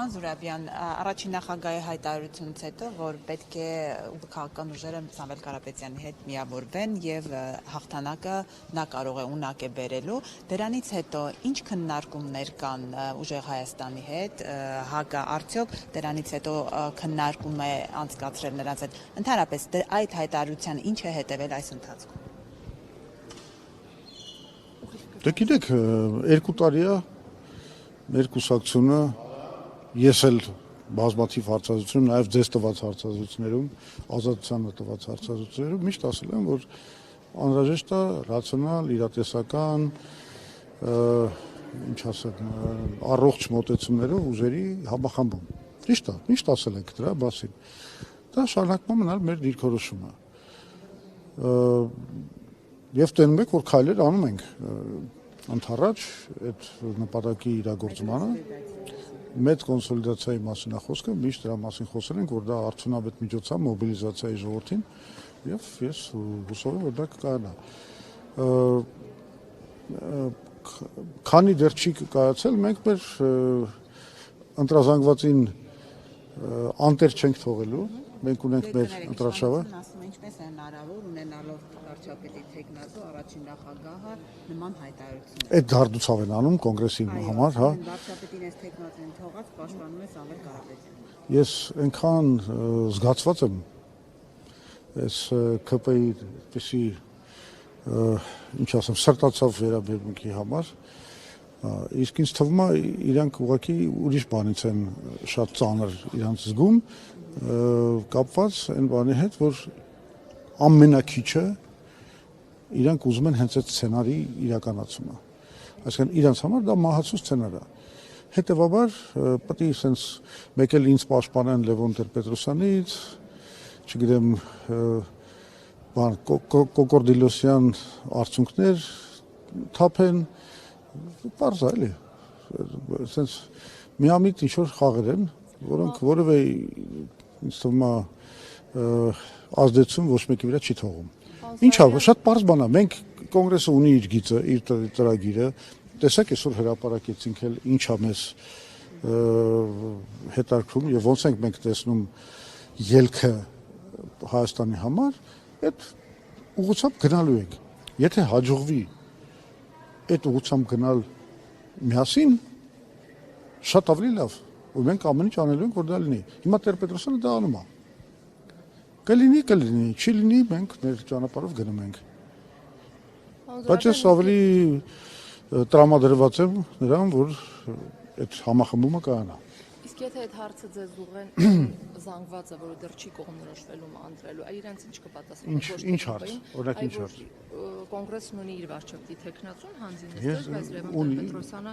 Պարոն Զուրաբյան, առաջին նախագահի հայտարարությունից հետո, որ պետք է քաղաքական ուժերը Սամվել Կարապետյանի հետ միավորվեն եւ հաղթանակը նա կարող է ունակ է բերելու, դրանից հետո ինչ քննարկումներ կան ուժեղ Հայաստանի հետ, ՀԱԿ-ը արդյոք դրանից հետո քննարկում է անցկացրել նրանց հետ, ընդհանրապես այդ հայտարարության ինչ է հետևել այս ընթացքում։ Դե գիտեք, 2 տարի է մեր կուսակցությունը, ես էլ բազմաթիվ հարցազրույցներում, նաև ձեզ տված հարցազրույցներում, Ազատությանը տված հարցազրույցներում միշտ ասել եմ, որ անհրաժեշտ է ռացիոնալ, իրատեսական, ինչ ասեմ, առողջ մոտեցումներով ուժերի համախմբում։ Ճիշտ է, միշտ ասել ենք դրա մասին։ Դա շարունակում է մնալ մեր դիրքորոշումը։ Եվ տենում եք, որ քայլեր անում ենք ընդառաջ այդ նպատակի իրագործմանը, մեծ կոնսոլիդացիայի մասին է խոսքը, միշտ դրա մասին խոսել ենք, որ դա արդյունավետ միջոց է մոբիլիզացիայի ժողովրդին, եւ ես հուսով եմ, որ դա կկայանա։ Քանի դեռ չի կայացել, մենք մեր ընտրազանգվածին անտեր չենք թողելու, մենք ունենք մեր ընտրաշավը։ Ինչպես է հնարավոր ունենալով վարչապետի թեկնածու առաջին նախագահը նման հայտարարություն։ Այդ դարդուցավ են անում կոնգրեսի համար, հա։ Վարչապետին այս թեկնածուն թողած պաշտպանում է Սամվել Կարապետյանը։ Ես այնքան զգացված եմ այս ԿՊ-ի այդպիսի ինչ ասեմ, սրտացավ վերաբերմունքի համար, իսկ ինձ թվում է իրանք ուղղակի ուրիշ բանից են շատ ծանր իրանք զգում, կապված այն բանի հետ, որ ամենակիչը իրանք ուզում են հենց այդ սցենարի իրականացումը։ Այսինքն իրանց համար դա մահացու սցենար է։ Հետևաբար պետք է sense մեկ էլ ինձ պաշտպանեն Լևոն Տեր-Պետրոսյանից, չգիտեմ, բան կոկորդիլոսյան արդյունքներ թափեն, պարզ է, էլի։ Sense միամիտ ինչ որ խաղեր են, որոնք որևէ ինձ թվում է ազդեցություն ոչ մեկի վրա չի թողում։ Ինչա, շատ պարզ բան է, մենք կոնգրեսը ունի իր գիծը, իր ծրագիրը, տեսակ այսօր հրապարակեցինք էլ ինչա մեզ հետաքրում եւ ոնց ենք մենք տեսնում ելքը Հայաստանի համար, այդ ուղղությամբ գնալու ենք։ Եթե հաջողվի այդ ուղղությամբ գնալ միասին, շատ ավելի լավ, ու մենք ամեն ինչ անելու ենք, որ դա լինի։ Հիմա Տեր-Պետրոսյանը դա անում է։ Կլինի, չի լինի, մենք մեր ճանապարհով գնում ենք։ Բայց ես ավելի տրամադրված եմ նրան, որ այդ համախմբումը կայանա։ Իսկ եթե այդ հարցը ձեզ ուղղեն զանգվածը, որը դեռ չի կողմնորոշվելու, անդրելու, այրանց ինչ կպատասխանեն։ Ինչ հարց, օրինակ ինչ հարց։ Կոնգրեսն ունի իր վարչապետի թեկնածուն, Հանձին նստել, բայց Լևոն Տեր-Պետրոսյանը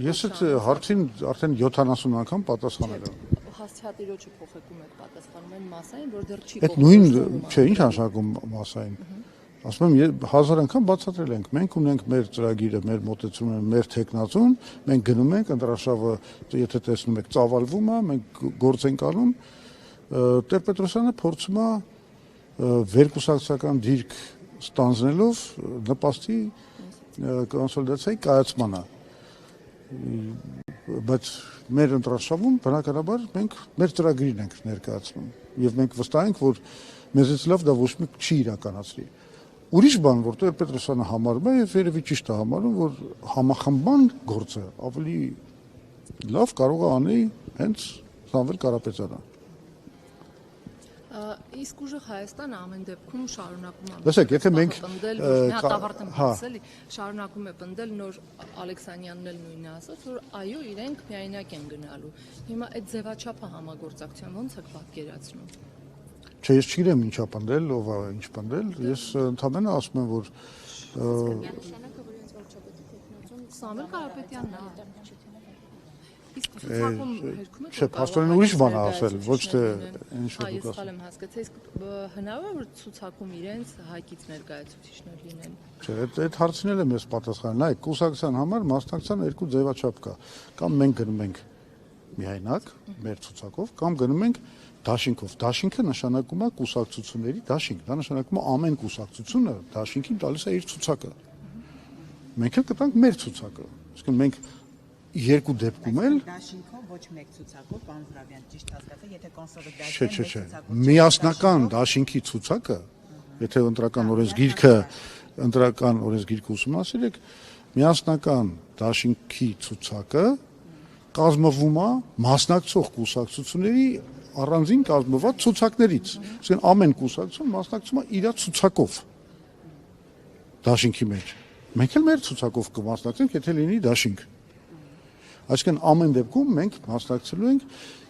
Ես այդ հարցին արդեն 70 անգամ պատասխանել եմ։ Հաստատիրոջը փոխեկում եք պատասխանում են մասային, որ դեռ չի Այդ նույն, չէ, ինչ նշանակում մասային։ Ասում եմ 1000 անգամ բացատրել ենք, մենք ունենք մեր ծրագիրը, մեր մոտեցումը, մեր թեկնածուն, մենք գնում ենք, ընտրաշավը, եթե տեսնում եք, ծավալվում է, մենք գործ ենք անում։ Տեր-Պետրոսյանը փորձում է վերկուսակցական դիրք ստանձնելով նպաստի կոնսոլիդացիայի կայացմանը։ Բայց մեր ընտրաշավում բնականաբար մենք մեր ծրագրին ենք ներկայացնում եւ մենք վստահ ենք, որ մեզից լավ դա ոչ մեկ չի իրականացրի։ Ուրիշ բան, որ Տեր-Պետրոսյանը համարում է եւ երևի ճիշտ է համարում, որ համախմբան գործը ավելի լավ կարող է անի հենց Սամվել Կարապետյանը։ Իսկ ուժեղ Հայաստանը ամեն դեպքում շարունակում է։ Լսեք, եթե մենք շարունակում է պնդել նոր Ալեքսանյանն էլ նույնը ասաց, որ այո, իրենք միայնակ են գնալու։ Հիմա այդ ձևաչափը համագործակցության ոնց եք պատկերացնում։ Չէ, ես չգիտեմ ինչա պնդել, ով է ինչ պնդել, ես ընդհանրապես ասում եմ, որ Սամվել Կարապետյանն է։ Իսկ ցուցակում հերքում եք։ Չէ, փաստորեն ուրիշ բան է ասել, ոչ թե ինչ որ դուք ասել։ Ես հասկացա, իսկ հնարավոր է ցուցակում իրենց հայկից ներկայացուցիչներ լինեն։ Չէ, այդ հարցին էլ եմ ես պատասխանել։ Նայեք, կուսակցության համար մասնակցության երկու ձևաչափ կա։ Կամ մենք գնում ենք միայնակ մեր ցուցակով, կամ գնում ենք դաշինքով։ Դաշինքը նշանակում է կուսակցությունների դաշինք, դա նշանակում է ամեն կուսակցությունը դաշինքին տալիս է իր ցուցակը։ Մենք էլ կտանք մեր ցուցակը։ Իսկ մենք երկու դեպքում էլ դաշինքով ոչ մեկ ցուցակով, պարոն Զուրաբյան, ճիշտ հասկացա, եթե Չէ, միասնական դաշինքի ցուցակը, եթե ընտրական օրենսգիրքը ուսումնասիրեք, միասնական դաշինքի ցուցակը կազմվում է մասնակցող կուսակցությունների առանձին կազմված ցուցակներից։ Այսինքն ամեն կուսակցություն մասնակցում է իր ցուցակով դաշինքի մեջ։ Մենք էլ մեր ցուցակով կմասնակցենք, եթե լինի դաշինք։ Այսինքն ամեն դեպքում մենք մասնակցելու ենք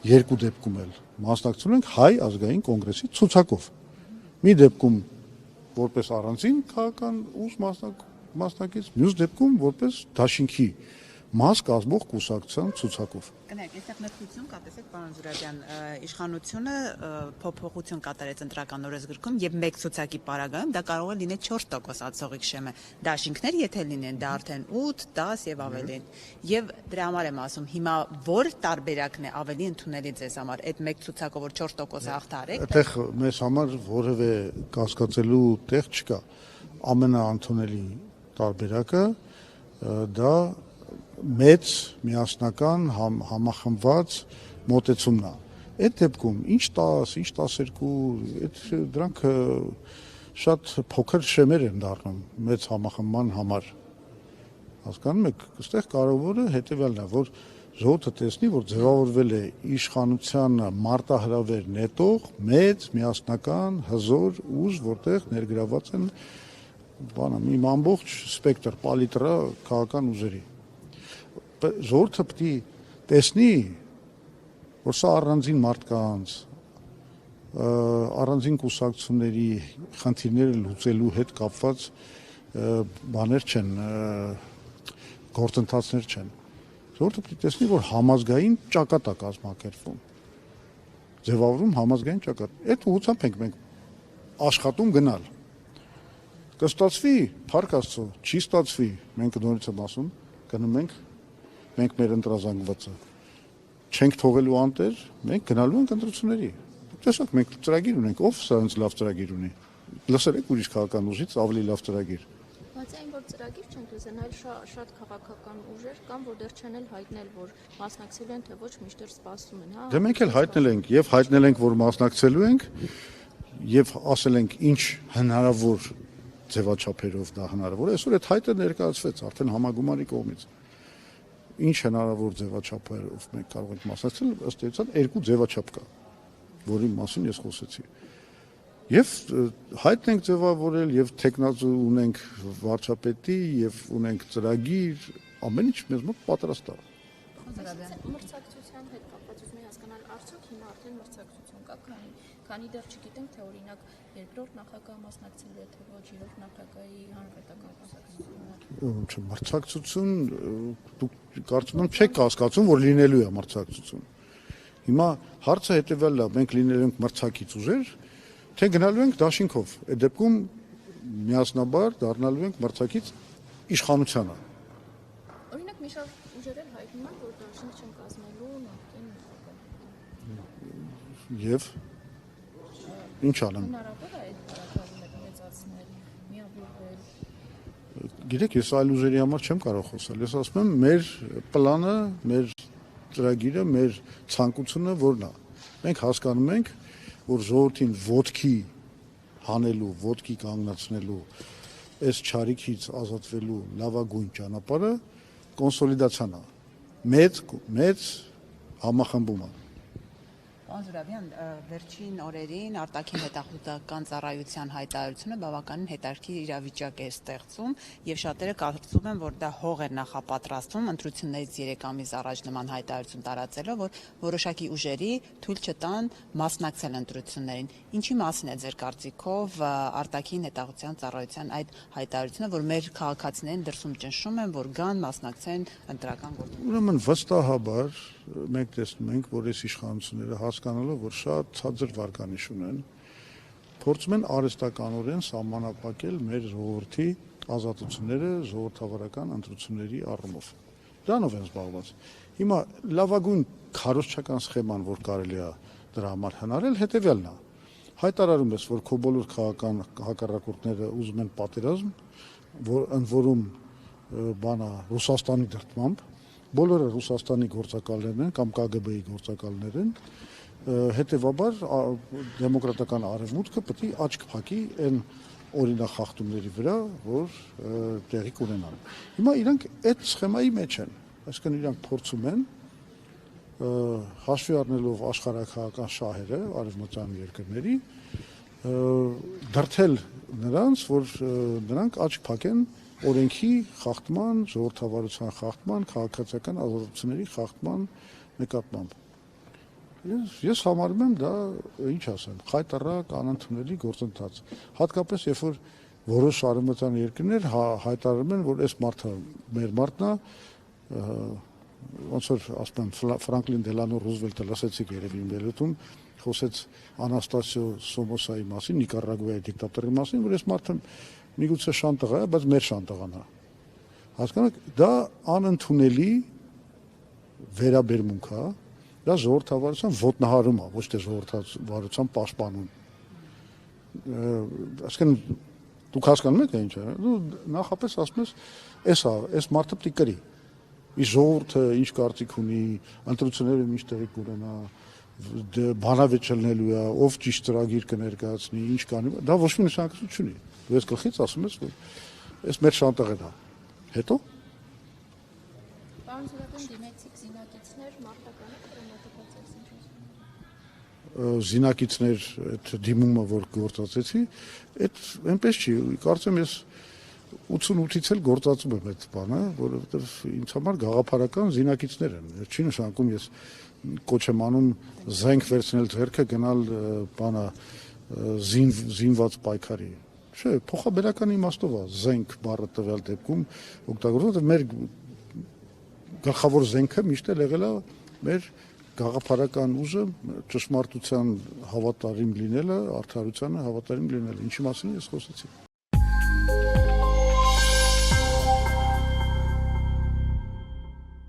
երկու դեպքում էլ մասնակցելու ենք Հայ ազգային կոնգրեսի ցուցակով։ Մի դեպքում որպես առանձին քաղաքական ուժ մասնակից, մյուս դեպքում որպես դաշինքի մաս կազմող կուսակցության ցուցակով։ Կներեք, այստեղ նշություն կա, տեսեք, պարոն Զուրաբյան, իշխանությունը փոփոխություն կատարեց ընտրական օրենսգրքում եւ մեկ ցուցակի պարագայում դա կարող է լինել 4% ացողիկ շեմ է։ Դաշինքներ եթե լինեն, դա արդեն 8, 10 եւ ավելին։ Եվ դրա համար եմ ասում, հիմա որ տարբերակն է ավելի ընդունելի ձեզ համար, այդ մեկ ցուցակով որ 4% հաղթարեք։ Այդտեղ մեզ համար որևէ կասկածելու տեղ չկա։ Ամենաընդունելի տարբերակը դա մեծ միասնական համախմբված մոտեցումն է։ Այդ դեպքում ինչ 10, ինչ 12, դրանք շատ փոքր շեմեր են դառնում մեծ համախմբման համար։ Հասկանում եք, այստեղ կարևորը հետևյալն է, որ ժողովուրդը տեսնի, որ ձևավորվել է իշխանությանը մարտահրավեր նետող մեծ միասնական հզոր ուժ, որտեղ ներգրաված են մի ամբողջ սպեկտր, պալիտրա քաղաքական ուժերի։ Ժողովուրդը պետք է տեսնի, որ սա առանձին մարդկանց, առանձին կուսակցությունների խնդիրները լուծելու հետ կապված բաներ չեն, գործընթացներ չեն։ Ժողովուրդը պետք է տեսնի, որ համազգային ճակատ է կազմակերպվում, ձևավորում համազգային ճակատ։ Այդ ուղղությամբ ենք մենք աշխատում գնալ։ Կստացվի, փառք Աստծո, չի ստացվի, մենք նորից եմ ասում, գնում ենք մենք մեր ընտրազանգվածը չենք թողելու անտեր, մենք գնալու ենք ընտրությունների։ Տեսեք, մենք ծրագիր ունենք, ով սա ինձ լավ ծրագիր ունի։ Լսեք ուրիշ քաղաքական ուժից ավելի լավ ծրագիր։ Բայց այն որ ծրագիր չենք լսել, այլ շատ քաղաքական ուժեր կան, որ դեռ չեն էլ հայտնել, որ մասնակցելու են, թե ոչ միշտ սպասում են, հա։ Դե մենք էլ հայտնել ենք, եւ հայտնել ենք, որ մասնակցելու ենք, եւ ասել ենք ինչ հնարավոր ձևաչափերով դա հնարավոր է։ Այսօր այդ հայտը ներկայացվեց արդեն համագումարի կողմից։ Ինչ հնարավոր ձևաչափերով մենք կարող ենք մասնակցել, ըստ էության երկու ձևաչափ կա, որի մասին ես խոսեցի։ Եվ հայտ ենք ձևավորել, եւ տեխնազու ունենք վարչապետի, եւ ունենք ծրագիր, ամեն ինչ մեզ մոտ պատրաստ է։ Մրցակցության հետ կապված ուզում եմ հասկանալ, արդյոք հիմա արդեն մրցակցություն կա, քանի դեռ չգիտենք, թե օրինակ երկրորդ նախագահ մասնակցելու է, թե ոչ, երրորդ նախագահի հանրապետական կուսակցությունը։ Մրցակցություն, դուք կարծում եմ չեք հասկացում, որ լինելու է մրցակցություն։ Հիմա հարցը հետևյալն է, մենք լինելու ենք մրցակից ուժեր, թե գնալու ենք դաշինքով։ Այդ դեպքում միասնաբար դառնալու ենք մրցակից իշխանությանը։ Օրինակ մի շարք ուժեր էլ հայտնում են, որ դաշինք չեն կազմելու նախկին նախագահ։ Եվ ինչ անեմ։ Հնարավոր է այդ параգրաֆը մեծացնել, միավորվել։ Գիտեք, ես այլ ուժերի համար չեմ կարող խոսել։ Ես ասում եմ, մեր պլանը, մեր ծրագիրը, մեր ցանկությունը որն է։ Մենք հասկանում ենք, որ ժողովրդին ոտքի հանելու, ոտքի կանգնացնելու, այս չարիքից ազատվելու լավագույն ճանապարհը կոնսոլիդացիան է։ Մեծ համախմբում է։ Պարոն Զուրաբյան, վերջին օրերին արտաքին հետախուզական ծառայության հայտարարությունը բավականին հետաքրքիր իրավիճակ է ստեղծում եւ շատերը կարծում են, որ դա հող է նախապատրաստվում ընտրություններից 3 ամիս առաջ նման հայտարարություն տարածելով, որ որոշակի ուժերի թույլ չտան մասնակցել ընտրություններին։ Ինչի մասին է ձեր կարծիքով արտաքին հետախուզության ծառայության այդ հայտարարությունը, որ մեր քաղաքացիներին դրսում ճնշում են, որ գան մասնակցեն ընտրական գործընթացին։ Ուրեմն վստահաբար մենք տեսնում ենք, որ այս իշխանությունները հասկանալով, որ շատ ցածր վարկանիշ ունեն, փորձում են արհեստականորեն սահմանափակել մեր ժողովրդի ազատությունները ժողովրդավարական ընտրությունների առումով։ Դրանով են զբաղված։ Հիմա լավագույն քարոզչական սխեման, որ կարելի է դրա համար հնարել, հետևյալն է։ Հայտարարում ես, որ քո բոլոր քաղաքական հակառակորդները ուզում են պատերազմ, որ ընդ որում բանա Ռուսաստանի դրդմամբ, բոլորը Ռուսաստանի գործակալներն են կամ ԿԳԲ-ի գործակալներ են, հետևաբար դեմոկրատական արևմուտքը պետք է աչք փակի այն օրինախախտումների վրա, որ տեղի կունենան։ Հիմա իրանք այդ սխեմայի մեջ են, այսինքն իրանք փորձում են հաշվի առնելով աշխարհակահական շահերը արևմտյան երկրների դրթել նրանց, որ նրանք աչք փակեն օրենքի խախտման, ժողովրդավարության խախտման, քաղաքացիական ազատությունների խախտման նկատմամբ։ Ես համարում եմ դա, ինչ ասեմ, խայտառակ անընդունելի գործընթաց։ Հատկապես երբ որ որոշ արևմտյան երկրներ հայտարարում են, որ այս մարդը մեր մարդն է, ոնց որ ասում եմ Ֆրանկլին Դելանո Ռուզվելտը լսեցիք երևի իմ ելույթում, խոսեց Անաստասիո Սոմոսայի մասին, Նիկարագուայի դիկտատորի մասին, որ այս մարդը միգուցե շանտաղա է, բայց մեր շանտաղան է։ Հասկանաք, դա անընդունելի վերաբերմունք է, դա ժողովրդավարության ոտնահարում է, ոչ թե ժողովրդավարության պաշտպանում։ Այսինքն դուք հասկանում եք ինչ է, դու նախապես ասում ես, այս մարդը պետք է կրի։ Իսկ ժողովուրդը ինչ կարծիք ունի, ընտրությունները ինչ տեղի կունենա, բանավեճ ելնելու է, ով ճիշտ ծրագիր կներկայացնի, ինչ կանի, դա ոչ մի նշանակություն չունի։ Դու ես գլխից ասում ես, որ այս մեր շանտաղն է։ Հետո Պարոն Զուրաբյան, դիմեցիք զինակիցներ, մարտականը տրամադրված է ինչ։ Զինակիցներ այդ դիմումը, որ գործածեցի, այդ այնպես չի, կարծեմ ես 88-ից էլ գործածում եմ այդ բանը, որովհետև ինձ համար գաղափարական զինակիցներ են։ Չի նշանակում ես կոչ եմ անում զենք վերցնել ձեռքը գնալ բանը զինված պայքարի։ Չէ, փոխաբերական իմաստով է զենք բառը տվյալ դեպքում օգտագործվում, մեր գլխավոր զենքը միշտ էլ եղել է մեր գաղափարական ուժը, ճշմարտության հավատարիմ լինելը, արդարությանը հավատարիմ լինելը, ինչի մասին ես խոսեցի։